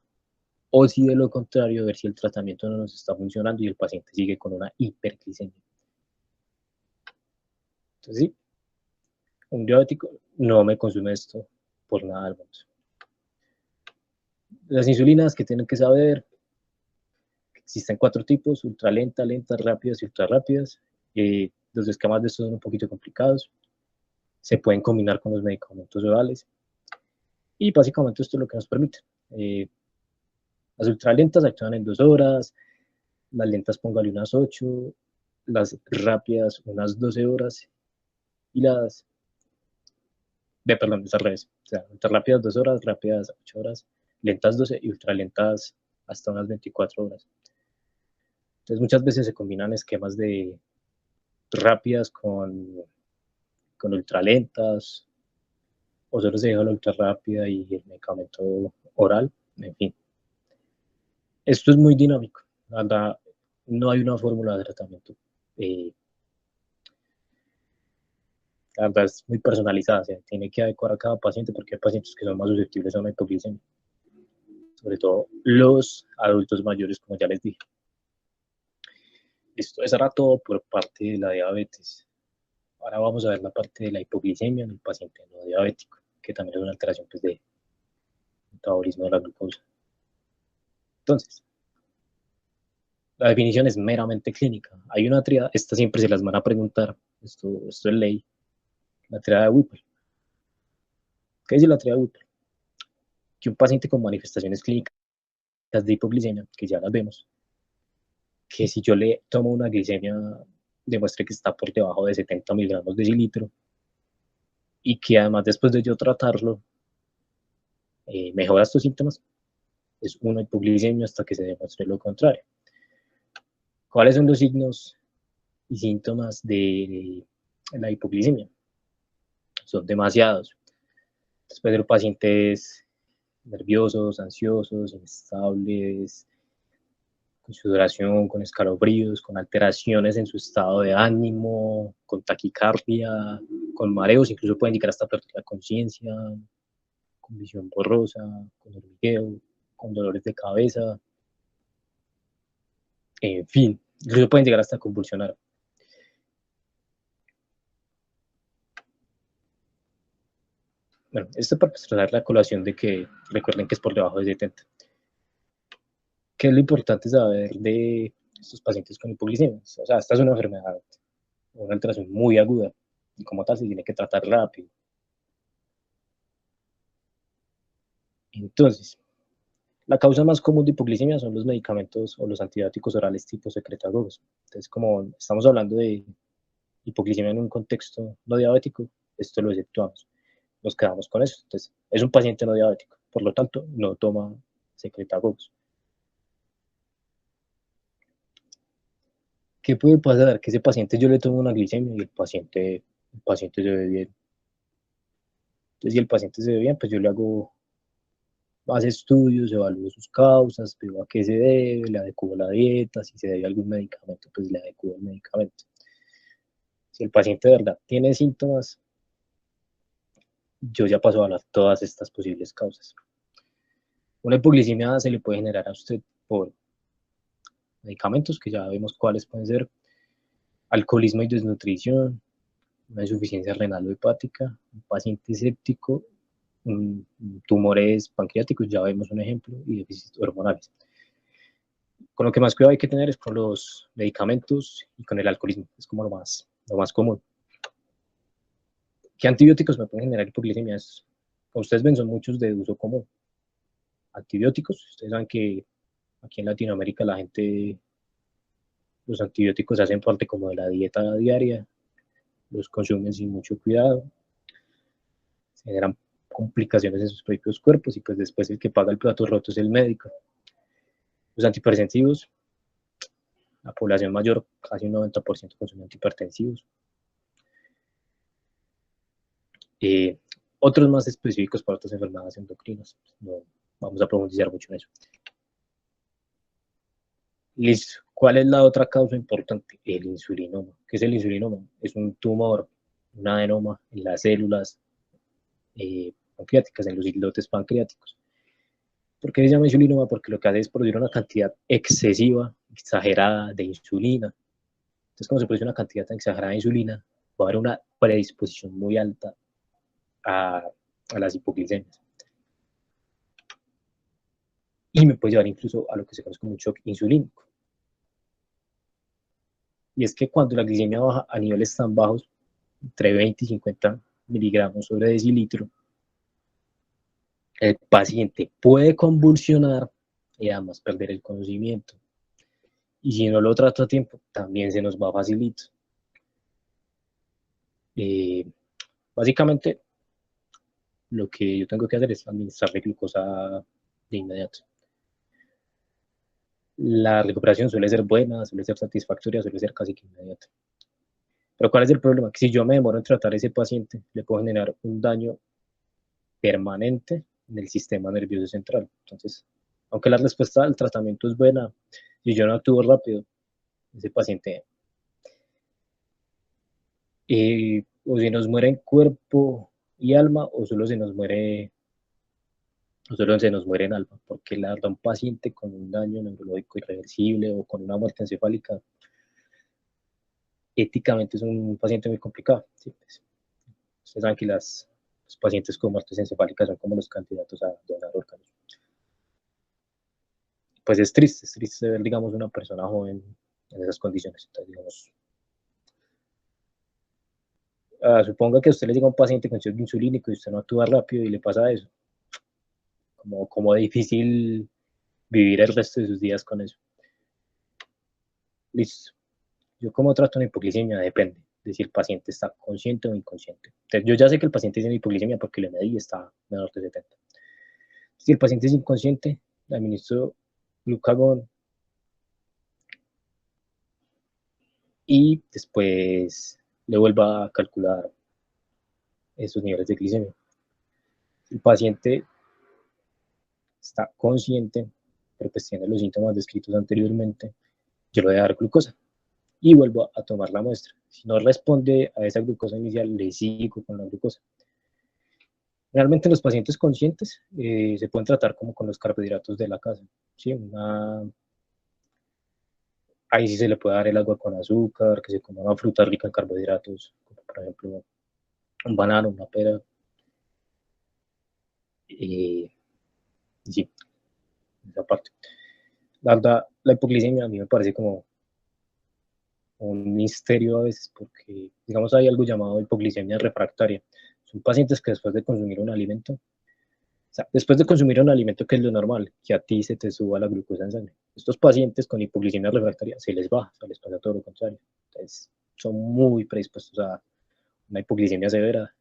Speaker 1: o si de lo contrario, ver si el tratamiento no nos está funcionando y el paciente sigue con una hiperglicemia. Entonces sí, un diabético no me consume esto por nada del mundo. Las insulinas que tienen que saber, existen 4 tipos, ultralenta, lentas, rápidas y ultra rápidas. Los esquemas de estos son un poquito complicados. Se pueden combinar con los medicamentos orales. Y básicamente esto es lo que nos permite. Las ultralentas actúan en 2 horas, las lentas póngale unas 8, las rápidas unas 12 horas y perdón, es al revés. O sea, ultra rápidas 2 horas, rápidas 8 horas, lentas 12 y ultralentas hasta unas 24 horas. Entonces muchas veces se combinan esquemas de rápidas con ultralentas, o solo se deja la ultra rápida y el medicamento oral, en fin. Esto es muy dinámico, la verdad, no hay una fórmula de tratamiento. La verdad es muy personalizada, o sea, tiene que adecuar a cada paciente porque hay pacientes que son más susceptibles a una hipoglicemia, sobre todo los adultos mayores, como ya les dije. Esto era todo por parte de la diabetes. Ahora vamos a ver la parte de la hipoglicemia en el paciente no diabético, que también es una alteración pues, de metabolismo de la glucosa. Entonces, la definición es meramente clínica. Hay una triada, esta siempre se las van a preguntar, esto es ley, la triada de Whipple. ¿Qué dice la triada de Whipple? Que un paciente con manifestaciones clínicas de hipoglicemia, que ya las vemos, que si yo le tomo una glicemia, demuestre que está por debajo de 70 miligramos de decilitro, y que además después de yo tratarlo, mejora estos síntomas, es una hipoglicemia hasta que se demuestre lo contrario. ¿Cuáles son los signos y síntomas de la hipoglicemia? Son demasiados. Después de los pacientes nerviosos, ansiosos, inestables, con sudoración, con escalofríos, con alteraciones en su estado de ánimo, con taquicardia, con mareos, incluso pueden llegar hasta perder la conciencia, con visión borrosa, con hormigueo, con dolores de cabeza, en fin, incluso pueden llegar hasta convulsionar. Bueno, esto para tratar la colación de que recuerden que es por debajo de 70. ¿Qué es lo importante saber de estos pacientes con hipoglicemia? O sea, esta es una enfermedad, una alteración muy aguda y como tal se tiene que tratar rápido. Entonces, la causa más común de hipoglicemia son los medicamentos o los antibióticos orales tipo secretagogos. Entonces, como estamos hablando de hipoglicemia en un contexto no diabético, esto lo exceptuamos. Nos quedamos con eso. Entonces, es un paciente no diabético, por lo tanto, no toma secretagogos. ¿Qué puede pasar? Que ese paciente yo le tomo una glicemia y el paciente se ve bien. Entonces, si el paciente se ve bien, pues yo le hago más estudios, evalúo sus causas, veo a qué se debe, le adecuo la dieta, si se debe a algún medicamento, pues le adecuo el medicamento. Si el paciente de verdad tiene síntomas, yo ya paso a hablar todas estas posibles causas. Una hipoglicemia se le puede generar a usted por medicamentos, que ya vemos cuáles pueden ser, alcoholismo y desnutrición, una insuficiencia renal o hepática, un paciente séptico, tumores pancreáticos, ya vemos un ejemplo, y déficits hormonales. Con lo que más cuidado hay que tener es con los medicamentos y con el alcoholismo, es como lo más común. ¿Qué antibióticos me pueden generar hipoglicemias? Como ustedes ven, son muchos de uso común. Antibióticos, ustedes saben que aquí en Latinoamérica la gente, los antibióticos hacen parte como de la dieta diaria, los consumen sin mucho cuidado, generan complicaciones en sus propios cuerpos y pues después el que paga el plato roto es el médico. Los antihipertensivos, la población mayor, casi un 90% consume antihipertensivos. Eh, Otros más específicos para otras enfermedades endocrinas. No vamos a profundizar mucho en eso. Listo. ¿Cuál es la otra causa importante? El insulinoma. ¿Qué es el insulinoma? Es un tumor, un adenoma en las células pancreáticas, en los islotes pancreáticos. ¿Por qué se llama insulinoma? Porque lo que hace es producir una cantidad excesiva, exagerada de insulina. Entonces, como se produce una cantidad tan exagerada de insulina, va a haber una predisposición muy alta a las hipoglicemias. Y me puede llevar incluso a lo que se conoce como un shock insulínico. Y es que cuando la glicemia baja a niveles tan bajos, entre 20 y 50 miligramos sobre decilitro, el paciente puede convulsionar y además perder el conocimiento. Y si no lo trato a tiempo, también se nos va facilito. Eh, Básicamente, lo que yo tengo que hacer es administrarle glucosa de inmediato. La recuperación suele ser buena, suele ser satisfactoria, suele ser casi que inmediata. Pero ¿cuál es el problema? Que si yo me demoro en tratar a ese paciente, le puedo generar un daño permanente en el sistema nervioso central. Entonces, aunque la respuesta al tratamiento es buena, si yo no actúo rápido, ese paciente o se nos muere en cuerpo y alma o solo se nos muere en alma, porque la verdad un paciente con un daño neurológico irreversible o con una muerte encefálica, éticamente es un paciente muy complicado. ¿Sí? Pues, ustedes saben que los pacientes con muertes encefálicas son como los candidatos a donar órganos. Pues es triste ver, digamos, una persona joven en esas condiciones. Entonces, digamos, suponga que a usted le llega un paciente con shock insulínico y usted no actúa rápido y le pasa eso. Como difícil vivir el resto de sus días con eso. Listo. Yo como trato una hipoglicemia depende de si el paciente está consciente o inconsciente. Entonces, yo ya sé que el paciente tiene hipoglicemia porque le medí y está menor de 70. Si el paciente es inconsciente, le administro glucagón y después le vuelvo a calcular esos niveles de glicemia. Si el paciente está consciente, pero pues tiene los síntomas descritos anteriormente, yo le voy a dar glucosa y vuelvo a tomar la muestra. Si no responde a esa glucosa inicial, le sigo con la glucosa. Realmente los pacientes conscientes se pueden tratar como con los carbohidratos de la casa. ¿Sí? Ahí sí se le puede dar el agua con azúcar, que se coma una fruta rica en carbohidratos, como por ejemplo un banano, una pera. Sí, esa parte. La verdad, la hipoglicemia a mí me parece como un misterio a veces, porque, digamos, hay algo llamado hipoglicemia refractaria. Son pacientes que después de consumir un alimento, o sea, después de consumir un alimento que es lo normal, que a ti se te suba la glucosa en sangre. Estos pacientes con hipoglicemia refractaria se les baja, o sea, les pasa todo lo contrario. Entonces, son muy predispuestos a una hipoglicemia severa.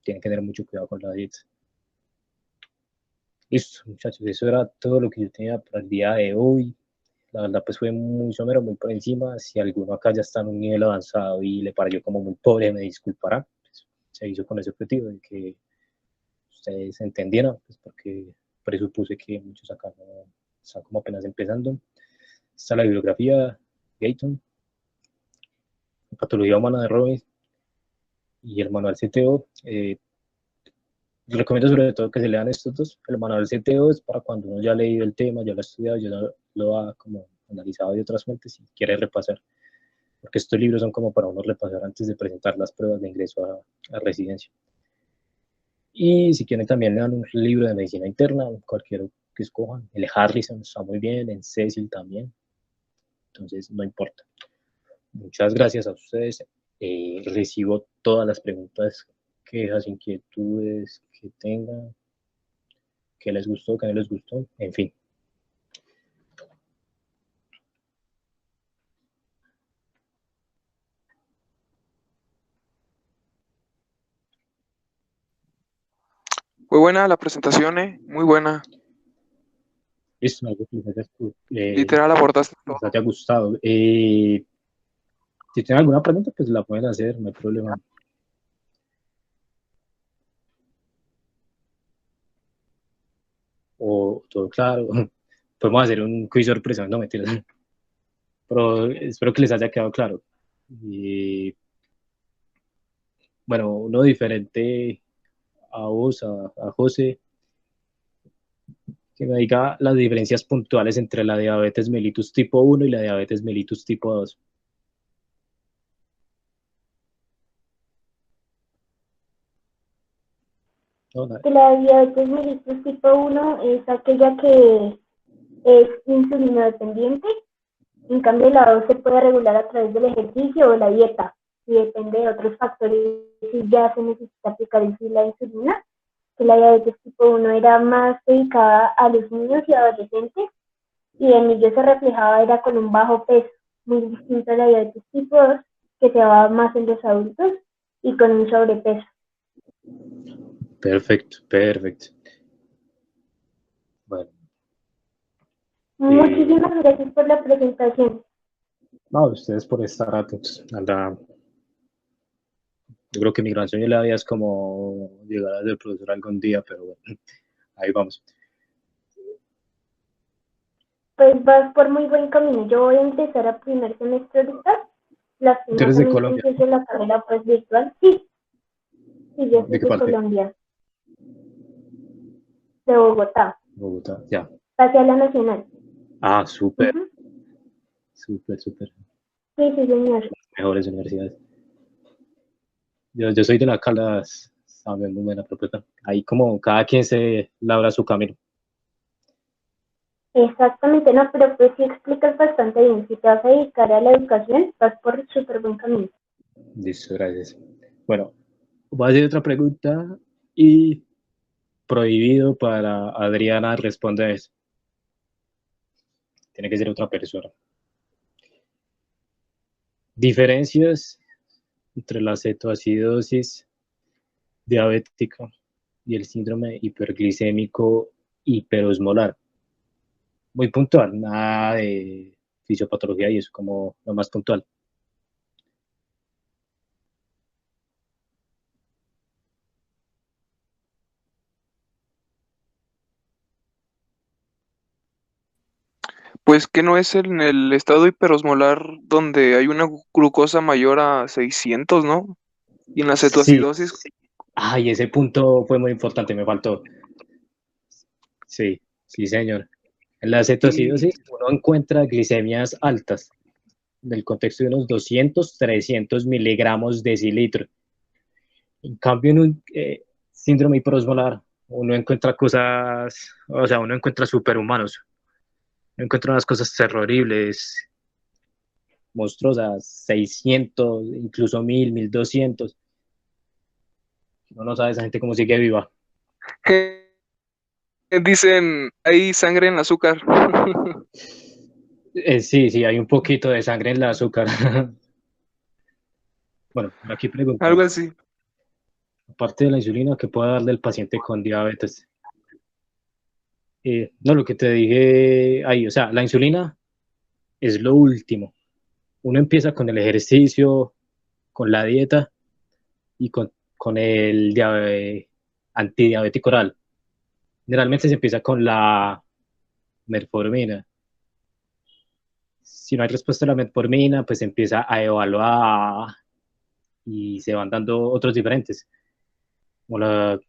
Speaker 1: Tienen que tener mucho cuidado con la dieta. Listo, muchachos, eso era todo lo que yo tenía para el día de hoy. La verdad, pues fue muy somero, muy por encima. Si alguno acá ya está en un nivel avanzado y le pareció como muy pobre, me disculpará. Pues, se hizo con ese objetivo de que ustedes entendieran, pues porque presupuse que muchos acá no están como apenas empezando. Está la bibliografía, Gayton, la patología humana de Robbins y el manual CTO. Les recomiendo sobre todo que se lean estos dos. El manual CTO es para cuando uno ya ha leído el tema, ya lo ha estudiado, ya lo ha como analizado de otras fuentes y quiere repasar. Porque estos libros son como para uno repasar antes de presentar las pruebas de ingreso a residencia. Y si quieren también lean un libro de medicina interna, cualquiera que escojan. El Harrison está muy bien, en Cecil también. Entonces, no importa. Muchas gracias a ustedes. Recibo todas las preguntas, quejas, inquietudes que tengan, que les gustó, que no les gustó, en fin.
Speaker 2: Muy buena la presentación, muy buena.
Speaker 1: Listo, algo que
Speaker 2: Literal abordaste
Speaker 1: les
Speaker 2: todo.
Speaker 1: haya gustado. Si tienen alguna pregunta, pues la pueden hacer, no hay problema. O todo claro. Podemos hacer un quiz sorpresa, no mentiras. Pero espero que les haya quedado claro. Y bueno, uno diferente a vos, a José, que me diga las diferencias puntuales entre la diabetes mellitus tipo 1 y la diabetes mellitus tipo 2. No, nada.
Speaker 3: Que la diabetes mellitus tipo 1 es aquella que es insulino dependiente, en cambio la 2 se puede regular a través del ejercicio o la dieta, y depende de otros factores si ya se necesita aplicar la insulina, que la diabetes tipo 1 era más dedicada a los niños y adolescentes, y en ello se reflejaba era con un bajo peso, muy distinto a la diabetes tipo 2, que se daba más en los adultos y con un sobrepeso.
Speaker 1: Perfecto, perfecto. Bueno,
Speaker 3: Muchísimas gracias por la presentación.
Speaker 1: no, ustedes por estar atentos. Anda, yo creo que mi gran sueño en la vida es como llegar a ser profesor algún día, pero bueno, ahí vamos.
Speaker 3: Pues vas por muy buen camino. Yo voy a empezar a primer semestre ahorita.
Speaker 1: ¿Tú eres de
Speaker 3: Lastimosamente
Speaker 1: Colombia?
Speaker 3: empiezo la carrera pues virtual. Sí, sí, yo soy
Speaker 1: ¿De qué
Speaker 3: de
Speaker 1: parte?
Speaker 3: Colombia, de Bogotá,
Speaker 1: Bogotá, ya.
Speaker 3: hacia la Nacional.
Speaker 1: Ah, súper,
Speaker 3: Uh-huh.
Speaker 1: súper, súper.
Speaker 3: Sí, sí, señor.
Speaker 1: Mejores universidades. Yo soy de la Caldas, también muy buena propuesta. Ahí como cada quien se labra su camino.
Speaker 3: Exactamente, no, pero pues sí explicas bastante bien. Si te vas a dedicar a la educación, vas por súper buen camino.
Speaker 1: Listo, gracias. Bueno, voy a hacer otra pregunta y prohibido para Adriana responder a eso. Tiene que ser otra persona. Diferencias entre la cetoacidosis diabética y el síndrome hiperglicémico hiperosmolar. Muy puntual, nada de fisiopatología y eso, como lo más puntual.
Speaker 2: Pues que no es en el estado hiperosmolar donde hay una glucosa mayor a 600, ¿no? Y en la
Speaker 1: Sí,
Speaker 2: cetoacidosis,
Speaker 1: ay, ese punto fue muy importante, me faltó. Sí, sí, señor. En la
Speaker 2: y
Speaker 1: cetoacidosis uno encuentra glicemias altas, del contexto de unos 200, 300 miligramos decilitro. En cambio, en un síndrome hiperosmolar, uno encuentra cosas, o sea, uno encuentra superhumanos, uno encuentra unas cosas terribles, monstruosas, 600, incluso 1000, 1200. Uno no sabe esa gente cómo sigue viva.
Speaker 2: que dicen, hay sangre en el azúcar.
Speaker 1: Sí, sí, hay un poquito de sangre en el azúcar. Bueno, aquí
Speaker 2: Algo
Speaker 1: preguntan,
Speaker 2: así.
Speaker 1: aparte de la insulina, ¿qué puede darle el paciente con diabetes? No, lo que te dije ahí, o sea, la insulina es lo último. Uno empieza con el ejercicio, con la dieta y con el antidiabético oral. Generalmente se empieza con la metformina. Si no hay respuesta a la metformina, pues se empieza a evaluar y se van dando otros diferentes, como la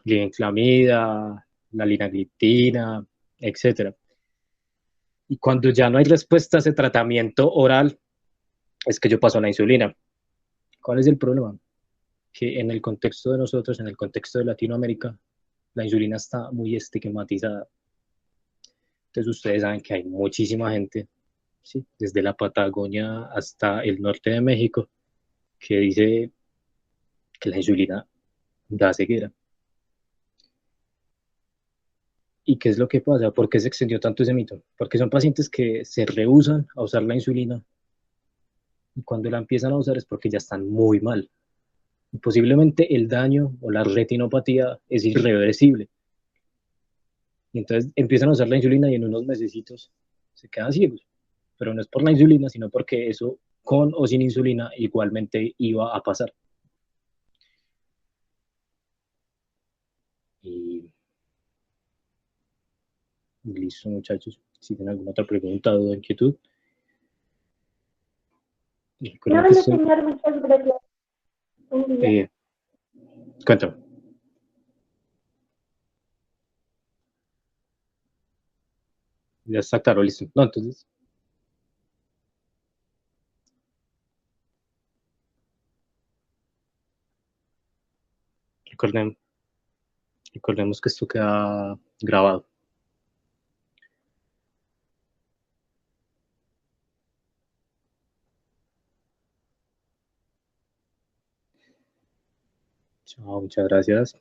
Speaker 1: glibenclamida, la linagliptina, etcétera. Y cuando ya no hay respuesta a ese tratamiento oral, es que yo paso a la insulina. ¿Cuál es el problema? Que en el contexto de nosotros, en el contexto de Latinoamérica, la insulina está muy estigmatizada. Entonces ustedes saben que hay muchísima gente, ¿sí? Desde la Patagonia hasta el norte de México, que dice que la insulina da ceguera. ¿Y qué es lo que pasa? ¿Por qué se extendió tanto ese mito? Porque son pacientes que se rehúsan a usar la insulina y cuando la empiezan a usar es porque ya están muy mal. Y posiblemente el daño o la retinopatía es irreversible. Y entonces empiezan a usar la insulina y en unos mesecitos se quedan ciegos. Pero no es por la insulina, sino porque eso con o sin insulina igualmente iba a pasar. Y listo, muchachos. Si tienen alguna otra pregunta o inquietud,
Speaker 3: No,
Speaker 1: recuerden que
Speaker 3: no,
Speaker 1: esto,
Speaker 3: señor, muchas gracias. Buen día.
Speaker 1: cuéntame. Ya está claro, listo. No, entonces, recuerden, recordemos que esto queda grabado. Chao, muchas gracias.